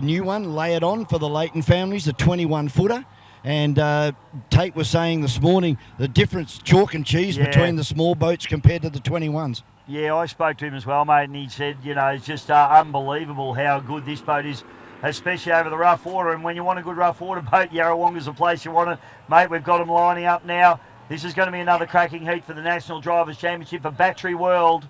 new one, Lay It On, for the Leighton families, the 21-footer. And Tate was saying this morning the difference, chalk and cheese, between the small boats compared to the 21s. Yeah, I spoke to him as well, mate, and he said, it's just unbelievable how good this boat is, especially over the rough water. And when you want a good rough water boat, Yarrawonga's the place you want it. Mate, we've got them lining up now. This is going to be another cracking heat for the National Drivers' Championship for Battery World.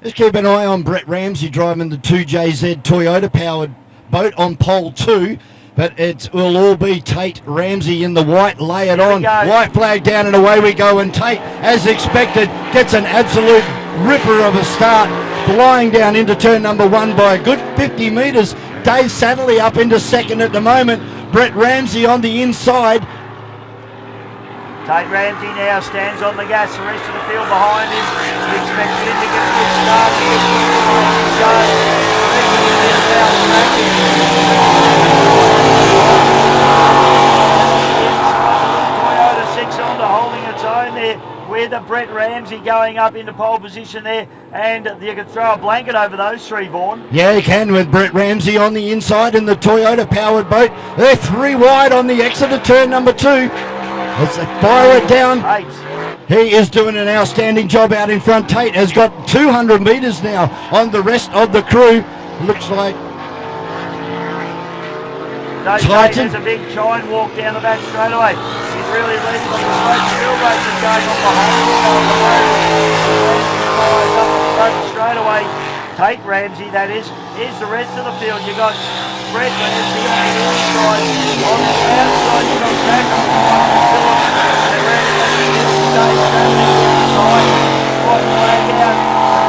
Just keep an eye on Brett Ramsey driving the 2JZ Toyota-powered boat on pole 2. But it will all be Tate Ramsey in the white. Lay it on. White flag down and away we go. And Tate, as expected, gets an absolute ripper of a start. Flying down into turn number 1 by a good 50 metres. Dave Satterley up into second at the moment. Brett Ramsey on the inside. Tate Ramsey now stands on the gas. The rest of the field behind him. We expect him to get a good start. Toyota 6-cylinder holding its own there with Brett Ramsey going up into pole position there, and you can throw a blanket over those three, Vaughan. Yeah, you can, with Brett Ramsey on the inside in the Toyota powered boat. They're 3 wide on the exit of turn number 2. Let's fire it down. He is doing an outstanding job out in front. Tate has got 200 metres now on the rest of the crew. Looks like Tate has a big shine walk down the back straight away. He's really leading on the straight. Still races going on behind him. Straight away. Tate Ramsey, that is. Here's the rest of the field. You got Brett Ramsey on the inside. On the outside, you got Crackin and Ramsey on the inside. White flag out.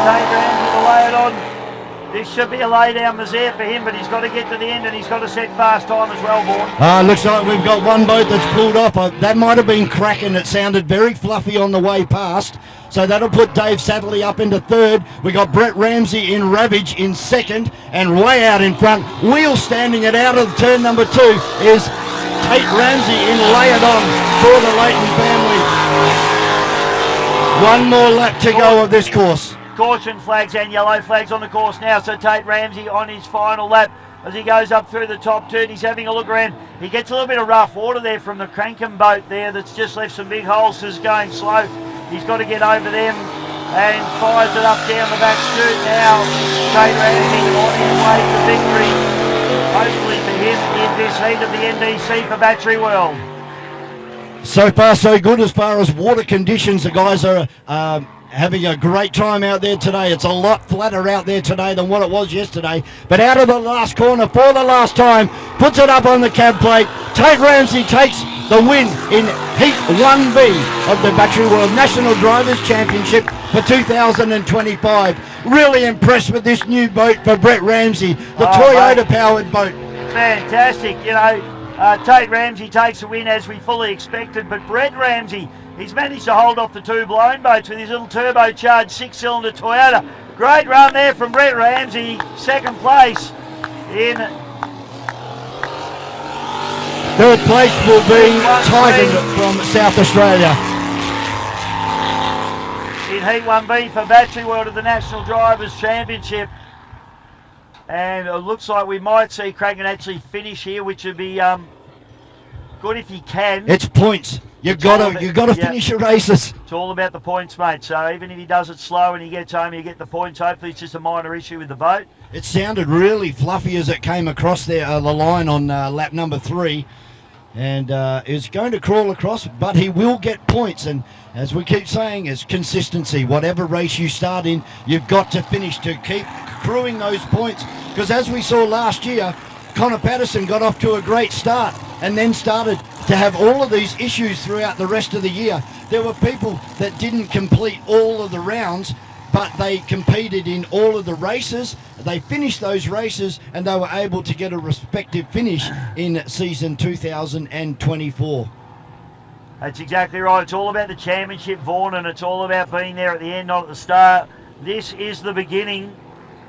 Tate Ramsey to lay it on. This should be a lay down there for him, but he's got to get to the end and he's got to set fast time as well, Vaughan. Looks like we've got one boat that's pulled off. That might have been Crackin. It sounded very fluffy on the way past. So that'll put Dave Satterley up into third. We got Brett Ramsey in Ravage in second, and way out in front, wheel standing it out of turn number 2 is Tate Ramsey in Lay It On for the Leighton family. One more lap to go of this course. Caution flags and yellow flags on the course now, so Tate Ramsey on his final lap as he goes up through the top turn. He's having a look around. He gets a little bit of rough water there from the Crackin boat there that's just left some big holes, is going slow. He's got to get over them and fires it up down the back chute now. Tate Ramsey on his way to victory, hopefully for him in this heat of the NDC for Battery World. So far so good as far as water conditions. The guys are having a great time out there today. It's a lot flatter out there today than what it was yesterday. But out of the last corner for the last time, puts it up on the cab plate. Tate Ramsey takes the win in Heat 1B of the Battery World National Drivers' Championship for 2025. Really impressed with this new boat for Brett Ramsey, the Toyota-powered boat. Fantastic. Tate Ramsey takes the win as we fully expected, but Brett Ramsey, he's managed to hold off the 2 blown boats with his little turbocharged 6-cylinder Toyota. Great run there from Brett Ramsey, second place in. Third place will be Titan from South Australia. In Heat 1B for Battery World of the National Drivers' Championship. And it looks like we might see Crackin actually finish here, which would be good if he can. It's points. You've got to finish your races. It's all about the points, mate. So even if he does it slow and he gets home, you get the points. Hopefully it's just a minor issue with the boat. It sounded really fluffy as it came across there, the line on lap number 3. And is going to crawl across, but he will get points. And as we keep saying, it's consistency. Whatever race you start in, you've got to finish to keep accruing those points. Because as we saw last year, Connor Patterson got off to a great start and then started to have all of these issues throughout the rest of the year. There were people that didn't complete all of the rounds, but they competed in all of the races. They finished those races and they were able to get a respective finish in season 2024. That's exactly right. It's all about the championship, Vaughan, and it's all about being there at the end, not at the start. This is the beginning,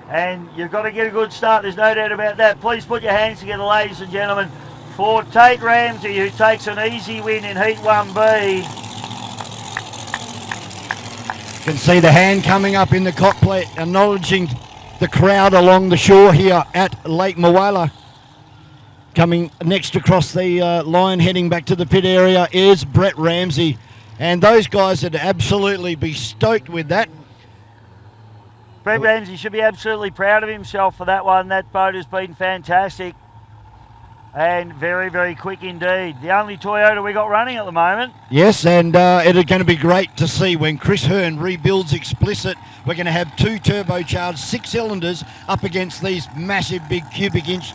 and you've got to get a good start. There's no doubt about that. Please put your hands together, ladies and gentlemen, for Tate Ramsey, who takes an easy win in Heat 1B. You can see the hand coming up in the cockpit, acknowledging the crowd along the shore here at Lake Moala. Coming next across the line, heading back to the pit area, is Brett Ramsey. And those guys would absolutely be stoked with that. Brett Ramsey should be absolutely proud of himself for that one. That boat has been fantastic and very, very quick indeed. The only Toyota we got running at the moment. Yes, and it is going to be great to see when Chris Hearn rebuilds Explicit. We're going to have 2 turbocharged 6-cylinders up against these massive big cubic inch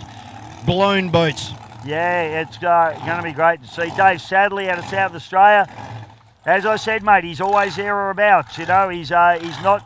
blown boats. Yeah, it's going to be great to see. Dave Sadley out of South Australia. As I said, mate, he's always there or abouts. You know, he's not